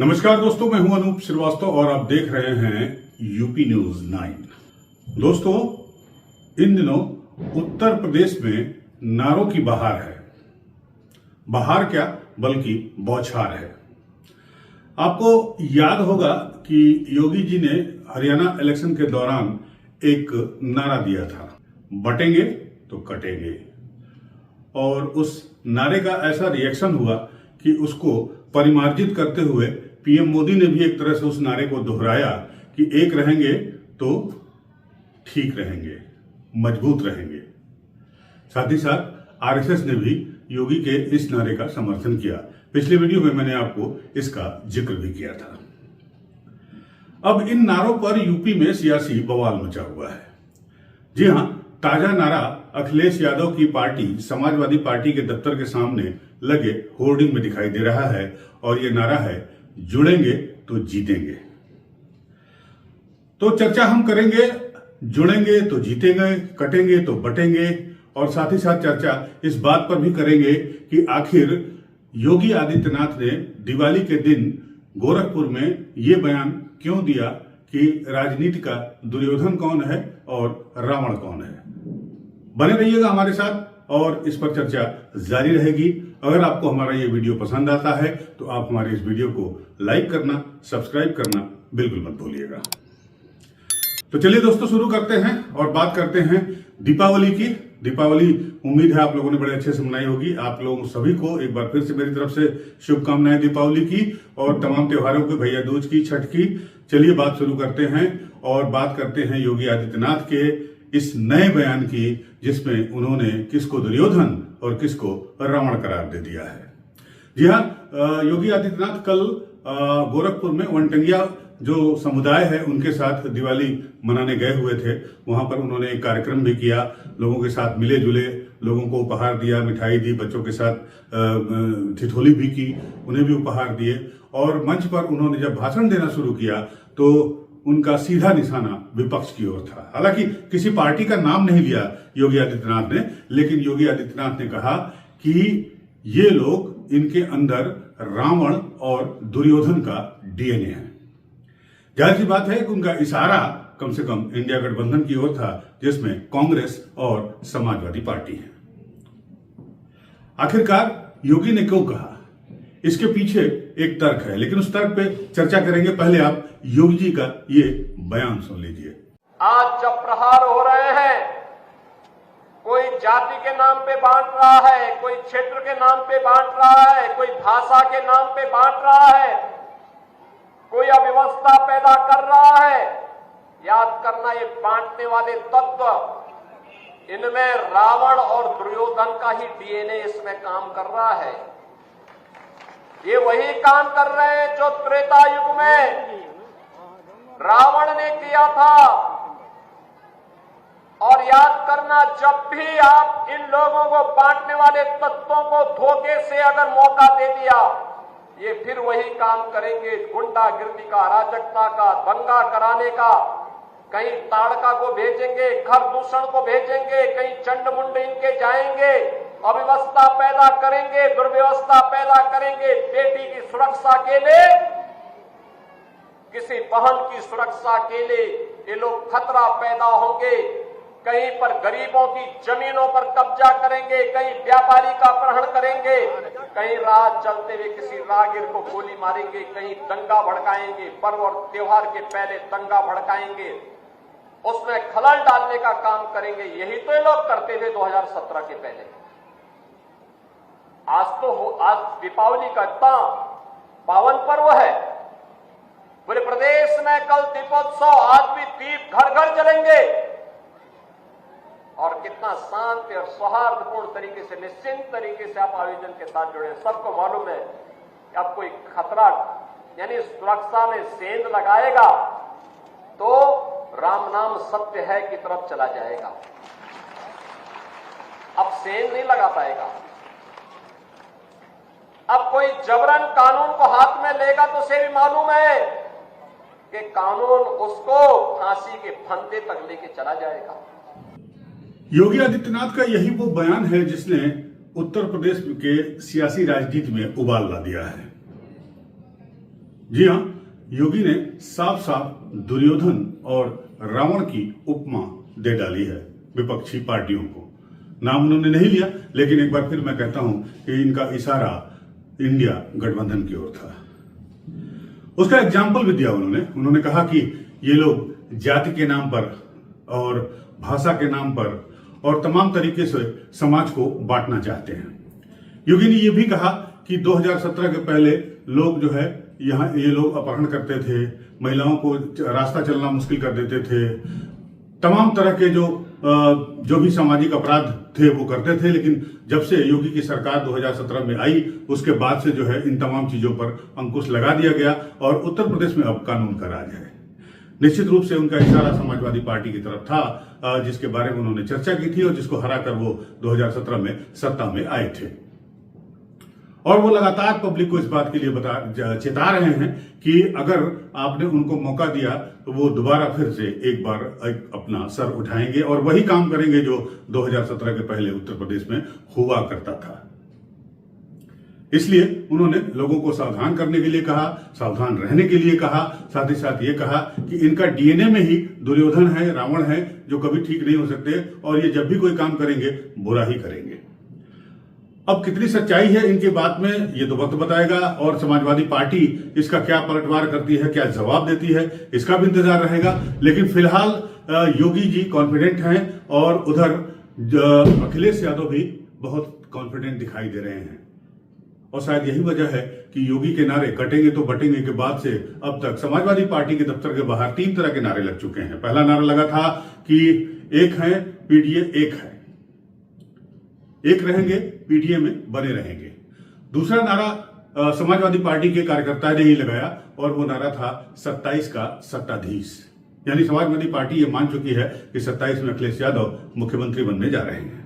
नमस्कार दोस्तों, मैं हूं अनूप श्रीवास्तव और आप देख रहे हैं यूपी न्यूज 9। दोस्तों, इन दिनों उत्तर प्रदेश में नारों की बहार है। बहार क्या बल्कि बौछार है। आपको याद होगा कि योगी जी ने हरियाणा इलेक्शन के दौरान एक नारा दिया था, बटेंगे तो कटेंगे। और उस नारे का ऐसा रिएक्शन हुआ कि उसको परिमार्जित करते हुए पीएम मोदी ने भी एक तरह से उस नारे को दोहराया कि एक रहेंगे तो ठीक रहेंगे, मजबूत रहेंगे। साथ ही साथ आरएसएस ने भी योगी के इस नारे का समर्थन किया। पिछले वीडियो में मैंने आपको इसका जिक्र भी किया था। अब इन नारों पर यूपी में सियासी बवाल मचा हुआ है। जी हां, ताजा नारा अखिलेश यादव की पार्टी समाजवादी पार्टी के दफ्तर के सामने लगे होर्डिंग में दिखाई दे रहा है और यह नारा है, जुड़ेंगे तो जीतेंगे। तो चर्चा हम करेंगे, जुड़ेंगे तो जीतेंगे, कटेंगे तो बटेंगे, और साथ ही साथ चर्चा इस बात पर भी करेंगे कि आखिर योगी आदित्यनाथ ने दिवाली के दिन गोरखपुर में यह बयान क्यों दिया कि राजनीति का दुर्योधन कौन है और रावण कौन है। बने रहिएगा हमारे साथ और इस पर चर्चा जारी रहेगी। अगर आपको हमारा ये वीडियो पसंद आता है तो आप हमारे इस वीडियो को लाइक करना, सब्सक्राइब करना बिल्कुल मत भूलिएगा। तो चलिए दोस्तों, शुरू करते हैं और बात करते हैं दीपावली की। दीपावली उम्मीद है आप लोगों ने बड़े अच्छे से मनाई होगी। आप लोगों सभी को एक बार फिर से मेरी तरफ से शुभकामनाएं दीपावली की और तमाम त्योहारों की, भैया दूज की, छठ की। चलिए बात शुरू करते हैं और बात करते हैं योगी आदित्यनाथ के इस नए बयान की, जिसमें उन्होंने किसको दुर्योधन और किसको रावण करार दे दिया है। जी हां, योगी आदित्यनाथ कल गोरखपुर में वनटंगिया जो समुदाय है उनके साथ दिवाली मनाने गए हुए थे। वहां पर उन्होंने एक कार्यक्रम भी किया, लोगों के साथ मिले जुले, लोगों को उपहार दिया, मिठाई दी, बच्चों के साथ ठिठोली भी की, उन्हें भी उपहार दिए। और मंच पर उन्होंने जब भाषण देना शुरू किया तो उनका सीधा निशाना विपक्ष की ओर था। हालांकि किसी पार्टी का नाम नहीं लिया योगी आदित्यनाथ ने, लेकिन योगी आदित्यनाथ ने कहा कि ये लोग, इनके अंदर रावण और दुर्योधन का डीएनए है। जाहिर सी बात है कि उनका इशारा कम से कम इंडिया गठबंधन की ओर था, जिसमें कांग्रेस और समाजवादी पार्टी है। आखिरकार योगी ने क्यों कहा, इसके पीछे एक तर्क है, लेकिन उस तर्क पे चर्चा करेंगे। पहले आप योगी जी का ये बयान सुन लीजिए। आज जब प्रहार हो रहे हैं, कोई जाति के नाम पे बांट रहा है, कोई क्षेत्र के नाम पे बांट रहा है, कोई भाषा के नाम पे बांट रहा है, कोई अव्यवस्था पैदा कर रहा है। याद करना, ये बांटने वाले तत्व, इनमें रावण और दुर्योधन का ही डीएनए इसमें काम कर रहा है। ये वही काम कर रहे हैं जो त्रेता युग में रावण ने किया था। और याद करना, जब भी आप इन लोगों को, बांटने वाले तत्वों को धोखे से अगर मौका दे दिया, ये फिर वही काम करेंगे, गुंडागिर्दी का, अराजकता का, दंगा कराने का। कहीं ताड़का को भेजेंगे, घर दूषण को भेजेंगे, कहीं चंड-मुंड इनके जाएंगे, अव्यवस्था पैदा करेंगे, दुर्व्यवस्था पैदा करेंगे। बेटी की सुरक्षा के लिए, किसी बहन की सुरक्षा के लिए ये लोग खतरा पैदा होंगे। कहीं पर गरीबों की जमीनों पर कब्जा करेंगे, कहीं व्यापारी का अपहरण करेंगे, कहीं राह चलते हुए किसी राहगीर को गोली मारेंगे, कहीं दंगा भड़काएंगे, पर्व और त्योहार के पहले दंगा भड़काएंगे, उसमें खलल डालने का काम करेंगे। यही तो ये लोग करते थे 2017 के पहले। आज दीपावली का इतना पावन पर्व है, पूरे प्रदेश में कल दीपोत्सव, आज भी दीप घर घर जलेंगे और कितना शांति और सौहार्दपूर्ण तरीके से, निश्चिंत तरीके से आप आयोजन के साथ जुड़े। सबको मालूम है कि अब कोई खतरा, यानी सुरक्षा में सेंध लगाएगा तो राम नाम सत्य है की तरफ चला जाएगा। अब सेंध नहीं लगा पाएगा। अब कोई जबरन कानून को हाथ में लेगा तो उसे भी मालूम है कि कानून उसको फांसी के फंदे तक लेके चला जाएगा। योगी आदित्यनाथ का यही वो बयान है जिसने उत्तर प्रदेश के सियासी राजनीति में उबाल ला दिया है। जी हाँ, योगी ने साफ साफ दुर्योधन और रावण की उपमा दे डाली है विपक्षी पार्टियों को। नाम उन्होंने नहीं लिया, लेकिन एक बार फिर मैं कहता हूं कि इनका इशारा इंडिया गठबंधन की ओर था। उसका एग्जाम्पल भी दिया उन्होंने कहा कि ये लोग जाति के नाम पर और भाषा के नाम पर और तमाम तरीके से समाज को बांटना चाहते हैं। योगी ने यह भी कहा कि 2017 के पहले लोग जो है यहाँ ये लोग अपहरण करते थे, महिलाओं को रास्ता चलना मुश्किल कर देते थे, तमाम तरह के जो भी सामाजिक अपराध थे वो करते थे। लेकिन जब से योगी की सरकार 2017 में आई, उसके बाद से जो है इन तमाम चीजों पर अंकुश लगा दिया गया और उत्तर प्रदेश में अब कानून का राज है। निश्चित रूप से उनका इशारा समाजवादी पार्टी की तरफ था, जिसके बारे में उन्होंने चर्चा की थी और जिसको हराकर वो 2017 में सत्ता में आए थे। और वो लगातार पब्लिक को इस बात के लिए चेता रहे हैं कि अगर आपने उनको मौका दिया तो वो दोबारा फिर से एक बार अपना सर उठाएंगे और वही काम करेंगे जो 2017 के पहले उत्तर प्रदेश में हुआ करता था। इसलिए उन्होंने लोगों को सावधान करने के लिए कहा, सावधान रहने के लिए कहा, साथ ही साथ ये कहा कि इनका डीएनए में ही दुर्योधन है, रावण है, जो कभी ठीक नहीं हो सकते और ये जब भी कोई काम करेंगे बुरा ही करेंगे। अब कितनी सच्चाई है इनकी बात में, ये तो वक्त बताएगा और समाजवादी पार्टी इसका क्या पलटवार करती है, क्या जवाब देती है, इसका भी इंतजार रहेगा। लेकिन फिलहाल योगी जी कॉन्फिडेंट हैं और उधर अखिलेश यादव भी बहुत कॉन्फिडेंट दिखाई दे रहे हैं। और शायद यही वजह है कि योगी के नारे कटेंगे तो बटेंगे के बाद से अब तक समाजवादी पार्टी के दफ्तर के बाहर 3 तरह के नारे लग चुके हैं। पहला नारा लगा था कि एक है पीडीए, एक है, एक रहेंगे, पीडीए में बने रहेंगे। दूसरा नारा समाजवादी पार्टी के कार्यकर्ता ने ही लगाया और वो नारा था 27 का सत्ताधीश। यानी समाजवादी पार्टी ये मान चुकी है कि 27 में अखिलेश यादव मुख्यमंत्री बनने जा रहे हैं।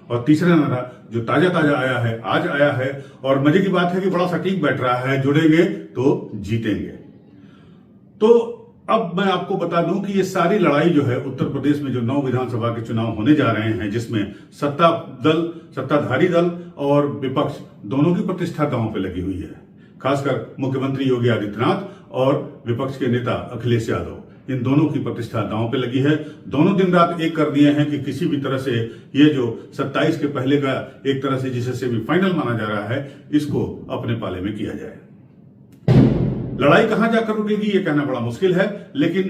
और तीसरा नारा जो ताजा आया है, आज आया है और मजे की बात है कि बड़ा सटीक बैठ रहा है, जुड़ेंगे तो जीतेंगे। तो अब मैं आपको बता दूं कि ये सारी लड़ाई जो है उत्तर प्रदेश में जो 9 विधानसभा के चुनाव होने जा रहे हैं, जिसमें सत्ताधारी दल और विपक्ष दोनों की प्रतिष्ठा दांव पे लगी हुई है। खासकर मुख्यमंत्री योगी आदित्यनाथ और विपक्ष के नेता अखिलेश यादव, इन दोनों की प्रतिष्ठा दांव पे लगी है। दोनों दिन रात एक कर दिए हैं कि किसी भी तरह से ये जो 27 के पहले का एक तरह से जिसे सेमीफाइनल माना जा रहा है, इसको अपने पाले में किया जाए। लड़ाई कहां जाकर रुकेगी ये कहना बड़ा मुश्किल है, लेकिन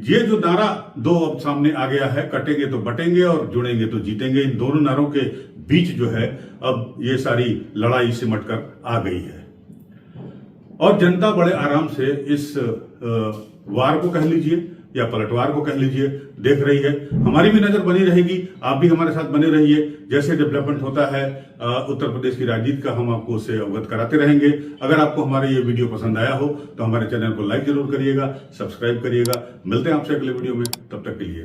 ये जो नारा दो अब सामने आ गया है, कटेंगे तो बटेंगे और जुड़ेंगे तो जीतेंगे, इन दोनों नारों के बीच जो है अब ये सारी लड़ाई सिमट कर आ गई है। और जनता बड़े आराम से इस वार को कह लीजिए या पलटवार को कह लीजिए देख रही है। हमारी भी नजर बनी रहेगी, आप भी हमारे साथ बने रहिए। जैसे डेवलपमेंट होता है उत्तर प्रदेश की राजनीति का, हम आपको उससे अवगत कराते रहेंगे। अगर आपको हमारा ये वीडियो पसंद आया हो तो हमारे चैनल को लाइक जरूर करिएगा, सब्सक्राइब करिएगा। मिलते हैं आपसे अगले वीडियो में, तब तक के लिए